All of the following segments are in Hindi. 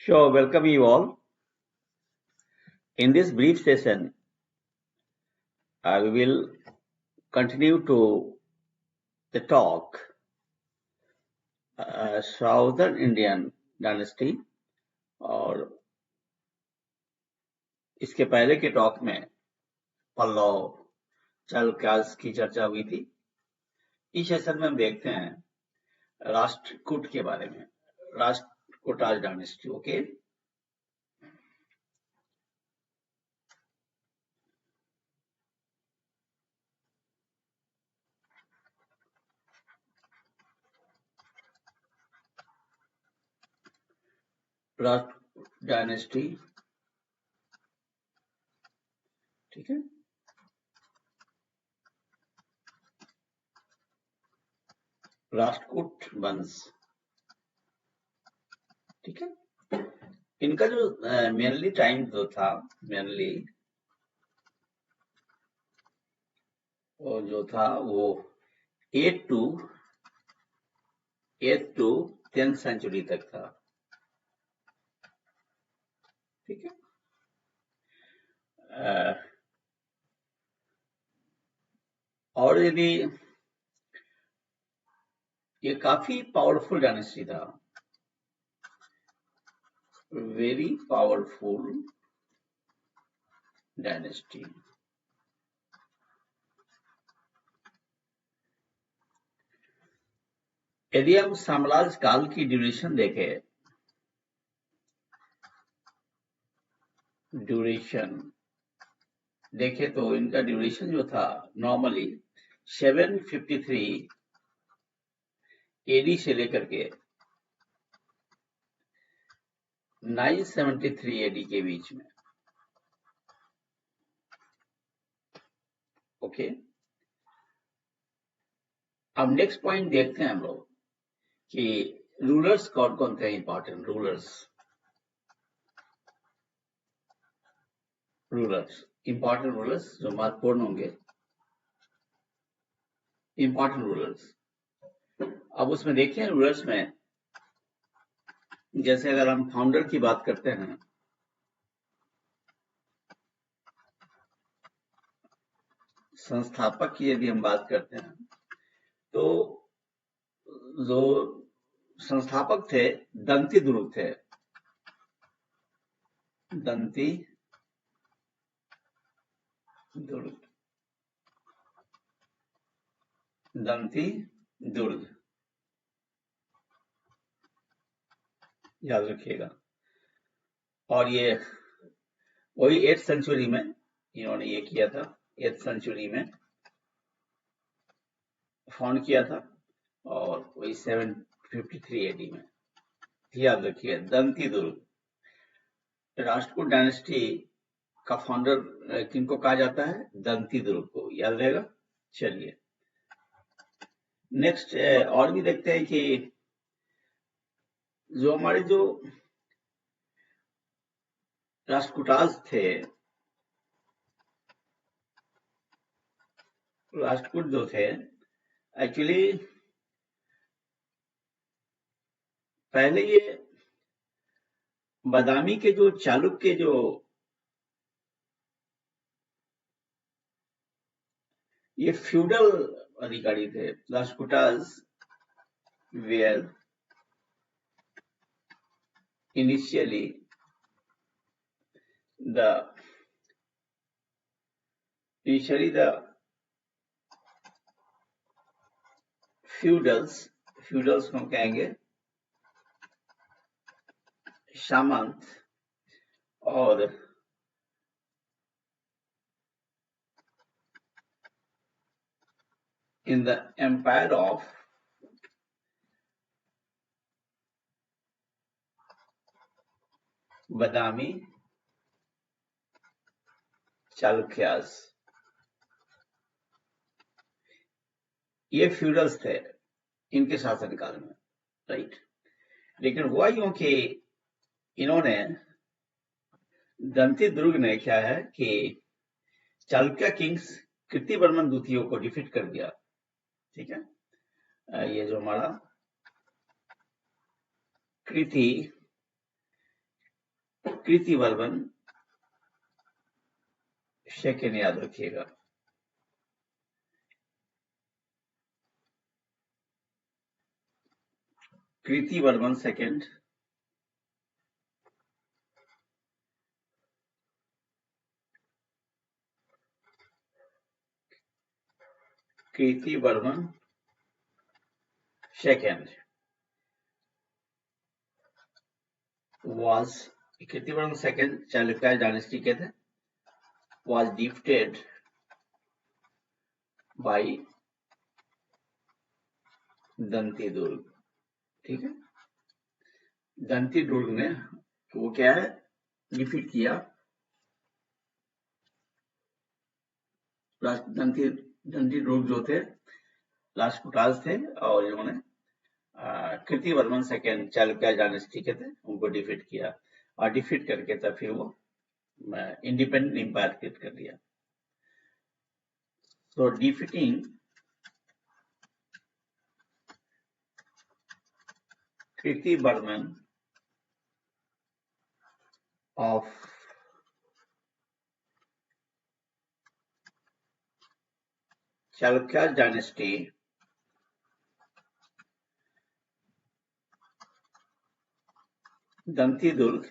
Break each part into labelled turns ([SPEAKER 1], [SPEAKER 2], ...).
[SPEAKER 1] So, welcome you all. In this brief session, we will continue to the talk Southern Indian Dynasty और इसके पहले के टॉक में पल्लव चालुक्यास की चर्चा हुई थी। इस सेशन में हम देखते हैं राष्ट्रकूट के बारे में, Rashtrakutas dynasty. Okay, Rashtrakuta dynasty, ठीक है। राष्ट्रकूट वंश, ठीक है। इनका जो मेनली टाइम जो था, मेनली जो था वो 8 to 10th सेंचुरी तक था, ठीक है। और यदि ये काफी पावरफुल डायनेस्टी था, वेरी पावरफुल डायनेस्टी। यदि हम साम्राज्य काल की ड्यूरेशन देखें, तो इनका ड्यूरेशन जो था नॉर्मली 753 एडी से लेकर के 973 एडी के बीच में। ओके, अब नेक्स्ट पॉइंट देखते हैं हम लोग कि रूलर्स कौन कौन थे इंपॉर्टेंट रूलर्स। इंपॉर्टेंट रूलर्स जो महत्वपूर्ण होंगे, इंपॉर्टेंट रूलर्स। अब उसमें देखिए रूलर्स में, जैसे अगर हम फाउंडर की बात करते हैं, संस्थापक की यदि हम बात करते हैं, तो जो संस्थापक थे दंती दुर्ग थे। दंती दुर्ग, याद रखिएगा। और ये वही 8th सेंचुरी में इन्होंने ये किया था, 8th सेंचुरी में फाउंड किया था, और वही 753 एडी में। याद रखिए, दंती दुर्ग। राष्ट्रकूट डायनेस्टी का फाउंडर किनको कहा जाता है? दंती दुर्ग को, याद रहेगा। चलिए नेक्स्ट और भी देखते हैं कि जो हमारे जो राष्ट्रकूटाज थे, राष्ट्रकूट जो थे, एक्चुअली पहले ये बादामी के जो चालुक्य जो ये फ्यूडल अधिकारी थे। Rashtrakutas where initially the feudals को कहेंगे सामंत, और in the empire of बादामी चालुक्यास, ये फ्यूडल्स थे इनके शासनकाल में, राइट। लेकिन हुआ यूं कि इन्होंने, दंती दुर्ग ने क्या है कि चालुक्य किंग्स कीर्तिवर्मन द्वितीय को डिफीट कर दिया, ठीक है। ये जो हमारा कृति कृति वर्मन सेकेंड याद रखिएगा। Kriti Varman second, Kriti Varman second was, Kriti Varman second Chalukya dynasty के थे, was defeated by दंती दुर्ग। ठीक है, दंती दुर्ग ने वो क्या है डिफीट किया, दंती दुर्ग जो थे राष्ट्रकूटाज थे और इन्होंने कृति वर्मन सेकेंड चालुक्य डायनेस्टी के थे उनको डिफीट किया और डिफीट करके तब फिर वो इंडिपेंडेंट एम्पायर क्रिएट कर दिया। So defeating Kriti Barman of Chalukya dynasty Danti Durg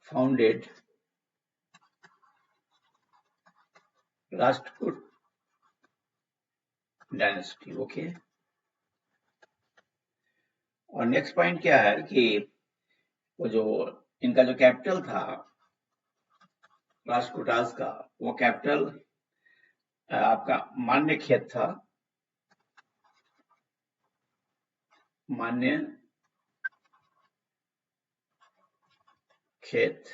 [SPEAKER 1] founded Rajput dynasty। Okay, और नेक्स्ट पॉइंट क्या है कि वो जो इनका जो कैपिटल था राष्ट्रकूटाज का, वो कैपिटल आपका मान्य खेत था, मान्य खेत,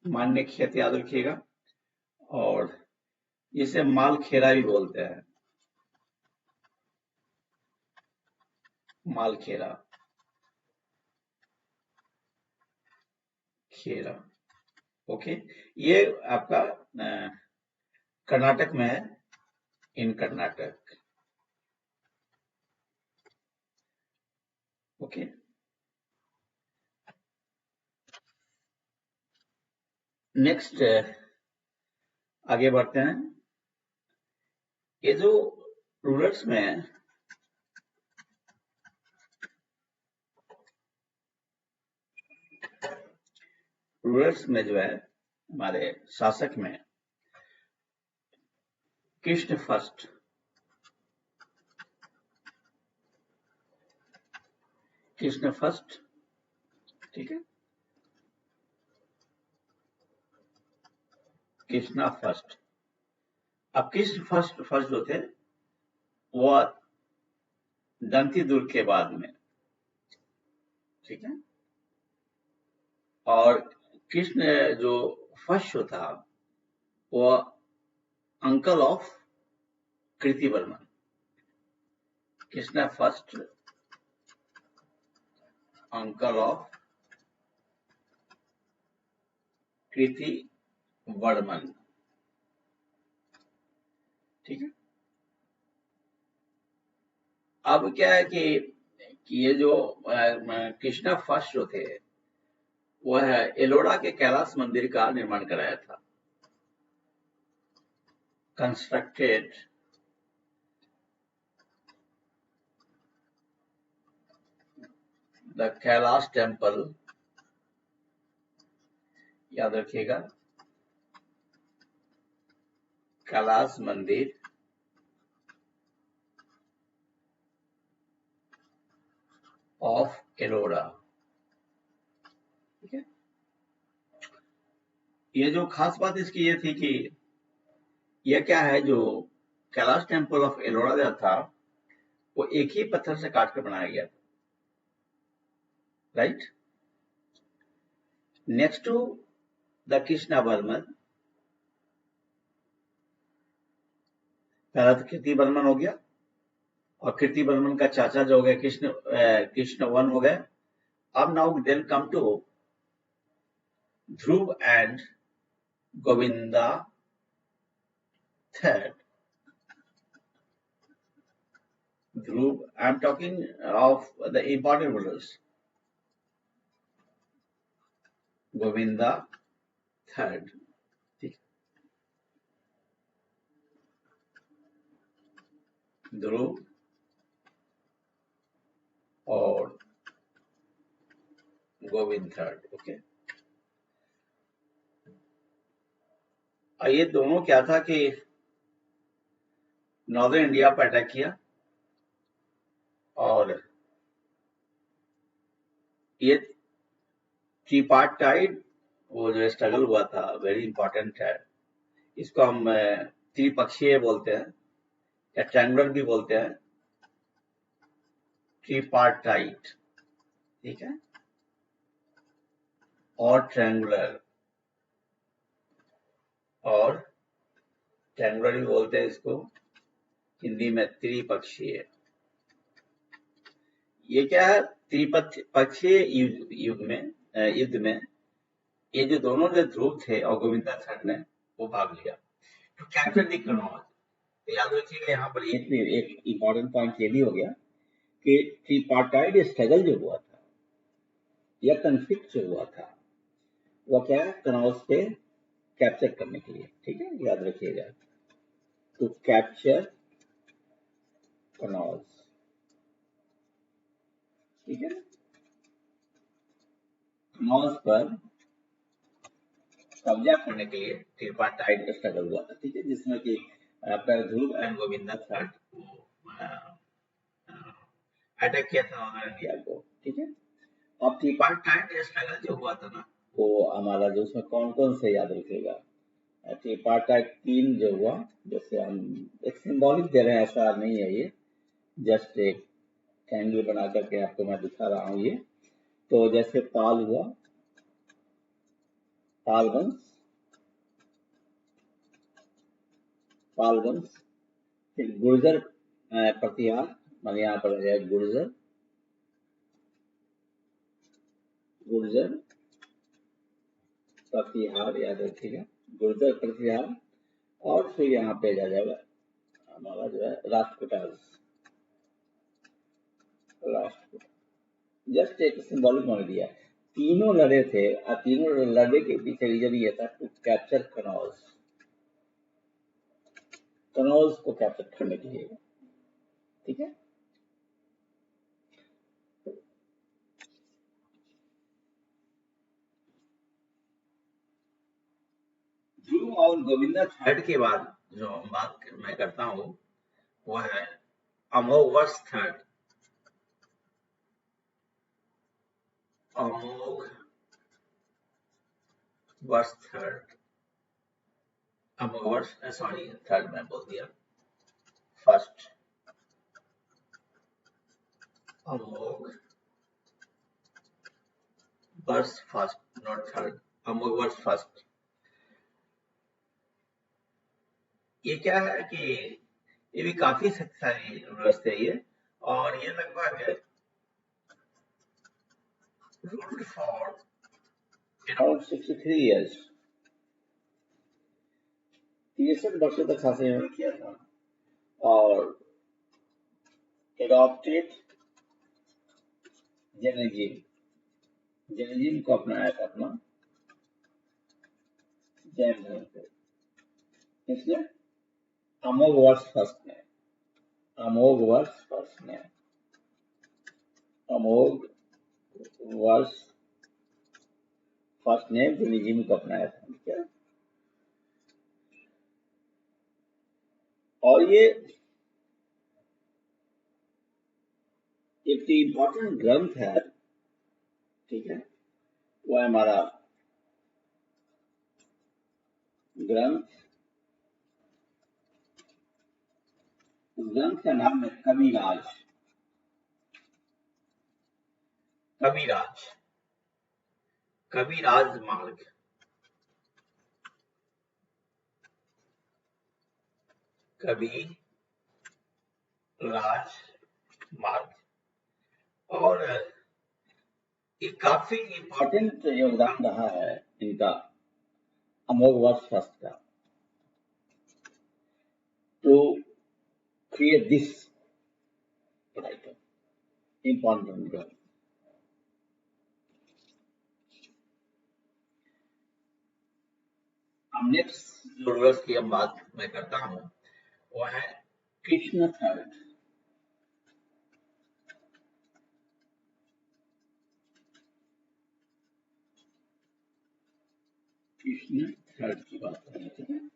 [SPEAKER 1] मान्य खेत याद रखिएगा, और इसे मालखेड़ा भी बोलते हैं, मालखेड़ा खेड़ा। ओके, ये आपका कर्नाटक में है, इन कर्नाटक। ओके, नेक्स्ट आगे बढ़ते हैं। ये जो रूलर्स में जो है हमारे शासक में कृष्ण फर्स्ट, ठीक है, कृष्णा फर्स्ट। अब कृष्ण फर्स्ट जो थे वो दंती दुर्ग के बाद में, ठीक है, और कृष्ण जो फर्स्ट था वो uncle of Kriti Varman, Krishna first uncle of Kriti Varman. ठीक है, अब क्या है कि ये जो कृष्णा फर्स्ट जो थे वह एलोरा के कैलाश मंदिर का निर्माण कराया था, कंस्ट्रक्टेड द कैलाश टेम्पल, याद रखिएगा, कैलाश मंदिर ऑफ एलोरा। ठीक है, ये जो खास बात इसकी ये थी कि यह क्या है, जो कैलाश टेम्पल ऑफ एलोरा जो था वो एक ही पत्थर से काट कर बनाया गया था, right. Next to the Krishna Varman, पहला तो कृति वर्मन हो गया और कृति वर्मन का चाचा जो हो गया कृष्ण वन हो गया। अब now then come to Dhruv and Govinda third, Dhruv, I'm talking of the important rulers. Govinda third, Dhruv और गोविंद थर्ड. ओके, ये दोनों क्या था कि नॉर्दर्न इंडिया पर अटैक किया और ये ट्रिपार्टाइड वो जो स्ट्रगल हुआ था वेरी इंपॉर्टेंट है. इसको हम त्रिपक्षीय बोलते हैं या ट्रायंगुलर भी बोलते हैं. ट्रिपार्टाइड, ठीक है, और ट्रायंगुलर भी बोलते हैं इसको हिंदी में त्रिपक्षीय. ये क्या है, त्रिपक्षीय युद्ध में ये जो दोनों जो ध्रुव थे और गोविंदा थर्ड ने वो भाग लिया. तो कैप्चर दी कनौज. याद रखिएगा यहाँ पर एक इम्पोर्टेंट पॉइंट ये भी हो गया कि ट्रिपार्टाइड स्ट्रगल जो हुआ था या कंफ्लिक्ट जो हुआ था वो क्या है, कनौज पे कैप्चर करने के लिए. ठीक है, याद रखिएगा, टू कैप्चर कनौज. ठीक है, कनौज पर कब्जा करने के लिए ट्रिपार्टाइड स्ट्रगल हुआ था. ठीक है, जिसमें कि ध्रुव एंड गोविंदा थर्ड अटैक किया था नॉर्दर्न इंडिया को. ठीक है, अब ट्रिपार्टाइड स्ट्रगल जो हुआ था ना वो हमारा जो उसमें कौन कौन से याद रखिएगा. ट्रिपार्टाइड 3 जो हुआ, जैसे हम एक सिंबॉलिक दे रहे हैं, ऐसा नहीं है, ये जस्ट एक ट्रायंगल बना करके आपको मैं दिखा रहा हूँ. ये तो जैसे पाल हुआ, पाल वंश, फिर गुर्जर प्रतिहार, मान यहाँ पर है गुर्जर प्रतिहार, याद रखिएगा, गुर्जर प्रतिहार. और फिर यहाँ पे जा जाएगा हमारा जो है राष्ट्रकूटाज. जस्ट एक सिंबॉलिक मान दिया. तीनों लड़े थे और तीनों लड़े के पीछे रीजन ये था टू कैप्चर कनौज को कैप्चर करने के लिए. ठीक है, ध्रुव और गोविंदा थर्ड के बाद जो बात मैं करता हूँ वो है Amoghavarsha third. Amoghavarsha sorry third मैं बोल दिया, first. Amoghavarsha first, not third, Amoghavarsha first. ये क्या है कि ये भी काफी शक्तिशाली व्यवस्था है ये, और ये लगभग ruled for around 63 years. 63 वर्षों तक शासन किया था और एडॉप्टेड जैनिज्म को अपनाया था अपना जैन धर्म को. इसलिए अमोघवर्ष फर्स्ट ने जैनिज्म को अपनाया था. ठीक है, और ये एक इम्पोर्टेंट ग्रंथ है. ठीक है, वो है हमारा ग्रंथ का नाम है कविराज मार्ग. कविराज मार्ग. और ये काफी इम्पोर्टेंट योगदान रहा है इनका अमोघवर्ष फर्स्ट का, to create this item, important girl. अब नेक्स्ट जो रूलर्स की अब बात मैं करता हूं वो है कृष्ण थर्ड। कृष्ण थर्ड की बात करनी चाहिए।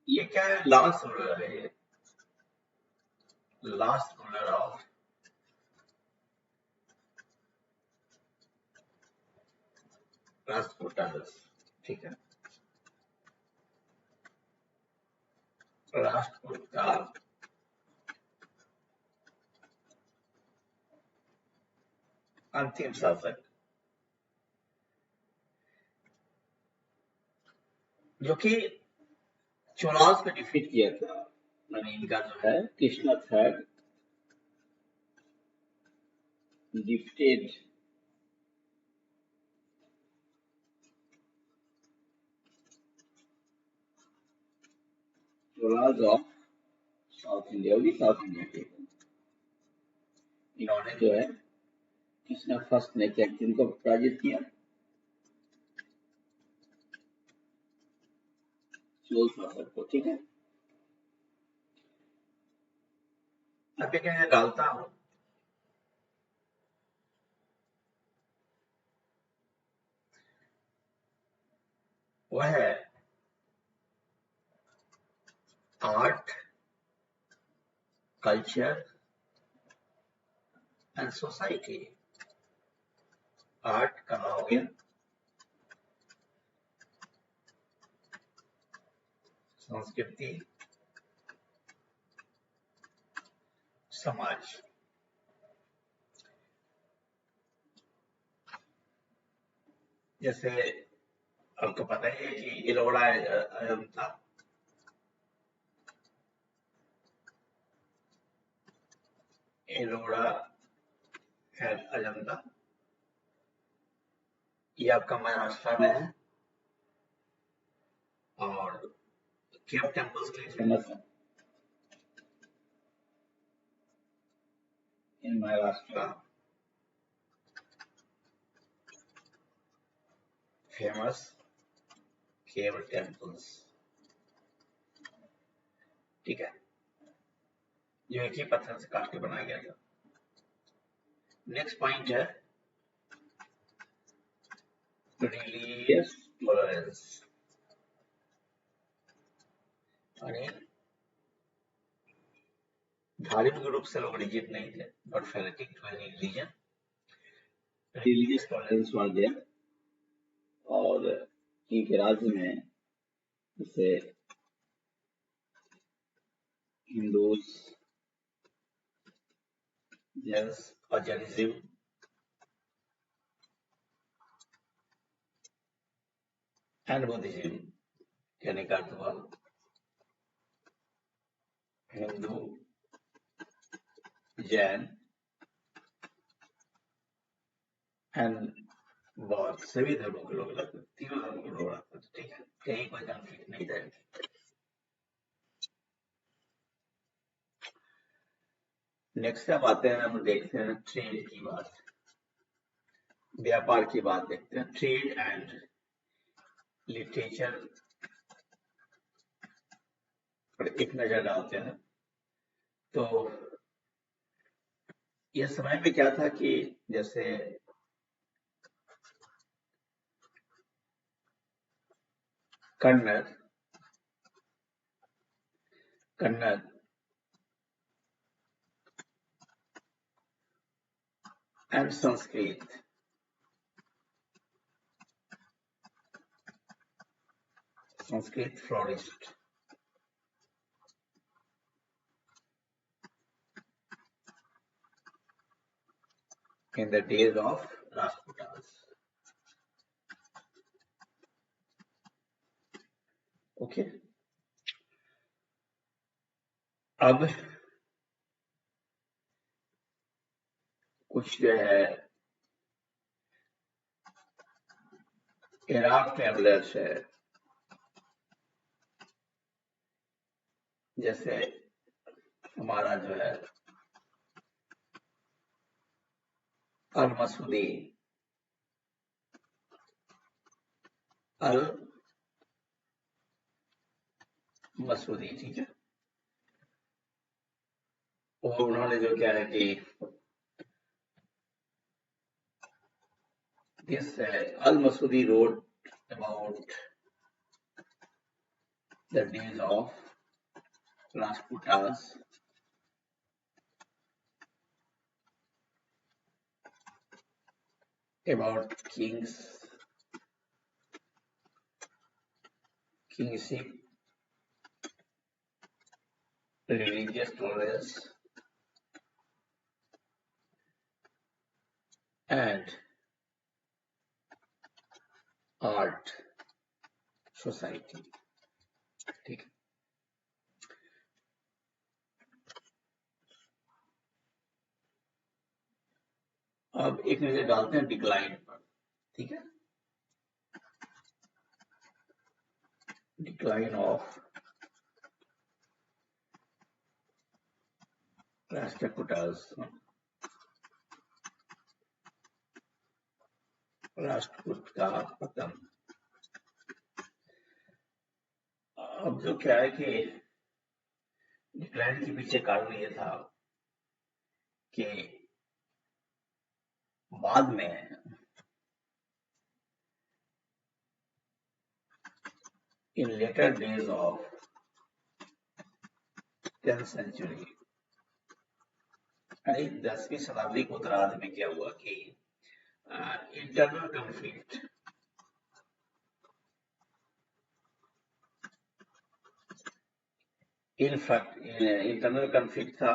[SPEAKER 1] ये क्या है? लास्ट रूलर है, ये लास्ट रूलर ऑफ राष्ट्रकूटास। ठीक है, राष्ट्रकूट का अंतिम शासक जो कि चोलास पे डिफीट किया था, मैंने इनका जो है Krishna third defeated Cholas of south India, भी साउथ इंडिया के इन्होंने जो है कृष्ण फर्स्ट ने क्या किनको पराजित किया? चोल शासक को। ठीक है, अब क्या मैं डालता हूं, वह है art, culture and society. Art कहाँ हो गया? संस्कृति, समाज। जैसे आपको पता ही है कि इलोड़ा अजंता, इलोड़ा एंड अजंता, ये आपका महाराष्ट्र में है और केव टेम्पल्स के लिए फेमस है इन महाराष्ट्र। फेमस केव टेम्पल्स, ठीक है, जो एक ही पत्थर से काट के बनाया गया था। नेक्स्ट पॉइंट है रिलीजियस टॉलरेंस, यानी धार्मिक रूप से लोग रिजिड नहीं थे, but fanatic to any religion, religious tolerance was there. और इनके राज्य में जैसे हिंदूज, जैन्स और जैनिज्म एंड बुद्धिज्म, कहने का अर्थ हुआ हिंदू, जैन एंड बौद्ध, सभी धर्मों के लोग रहते, तीनों धर्मों के लोग रहते थे। ठीक है, कहीं कोई कॉन्फ्लिक्ट नहीं था। नेक्स्ट अब आते हैं, हम देखते हैं ट्रेड की बात, व्यापार की बात देखते हैं। ट्रेड एंड लिटरेचर पर एक नजर डालते हैं। तो यह समय में क्या था कि जैसे Kannada, Kannada and Sanskrit, Sanskrit flourished in the days of Rajputas. Okay. अब कुछ जो है इराक ट्रेवलर्स है, जैसे हमारा जो है अल मसूदी, अल मसूदी, ठीक है। और उन्होंने जो क्या है कि this Al Masudi wrote about the days of Rajputas, about kingship, religious tolerance, and art society, ठीक है। अब एक नजर डालते हैं डिक्लाइन पर, ठीक है। डिक्लाइन ऑफ राष्ट्रकूटास, राष्ट्रकूट का पतन। अब जो क्या है कि डिक्लाइन के पीछे कारण ये था कि बाद में in later days of 10th century, 10वीं शताब्दी के उत्तरार्ध में क्या हुआ कि internal conflict, in fact internal conflict था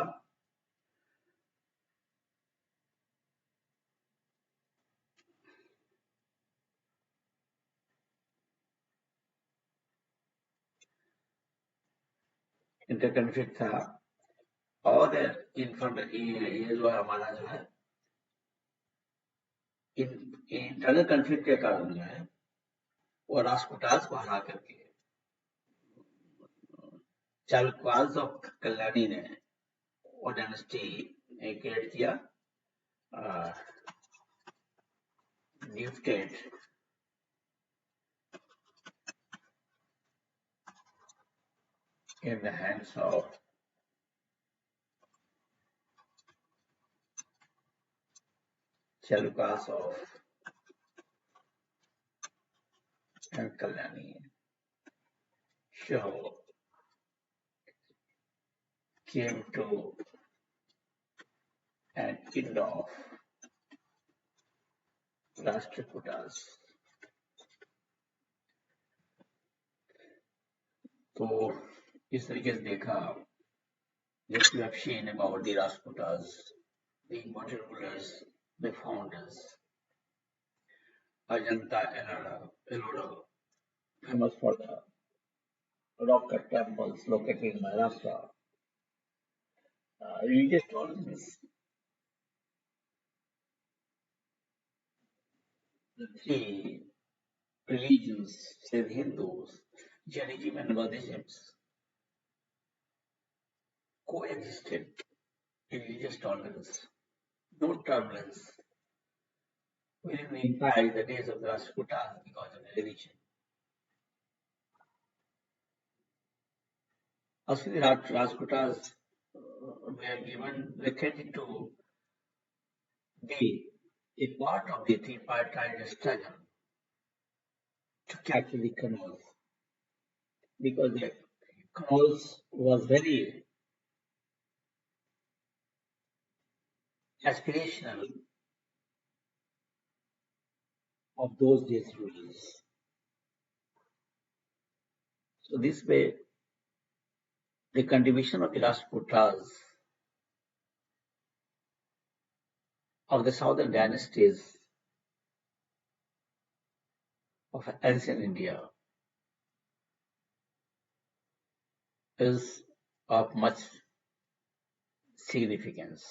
[SPEAKER 1] और ये जो है हमारा जो है इंटरनल कॉन्फ्लिक्ट के कारण जो है वो राष्ट्रकूटास को हरा करके चालुक्वास ऑफ कल्याणी ने वो डायनेस्टी क्रिएट किया, gifted in the hands of Chalukyas of and Kalyani. So came to an end of Rashtrakutas. तो इस तरीके से देखा, just we have seen about the Rashtrakutas, the important rulers, the founders. Ajanta Ellora, famous for the rock cut temples located in Maharashtra. Religious tolerance. The three religions, say the Hindus, Jainism and Buddhism, coexisted in religious tolerance, no turbulence within the entire the days of the Rashtrakutas because of the religion. Also, the Rashtrakutas were given, they tended to be a part of the tripartite struggle to capture the Kannauj, because the Kannauj was very aspirational of those days rulers. So this way, the contribution of the Rashtrakutas of the southern dynasties of ancient India is of much significance.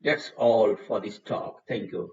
[SPEAKER 1] That's all for this talk. Thank you.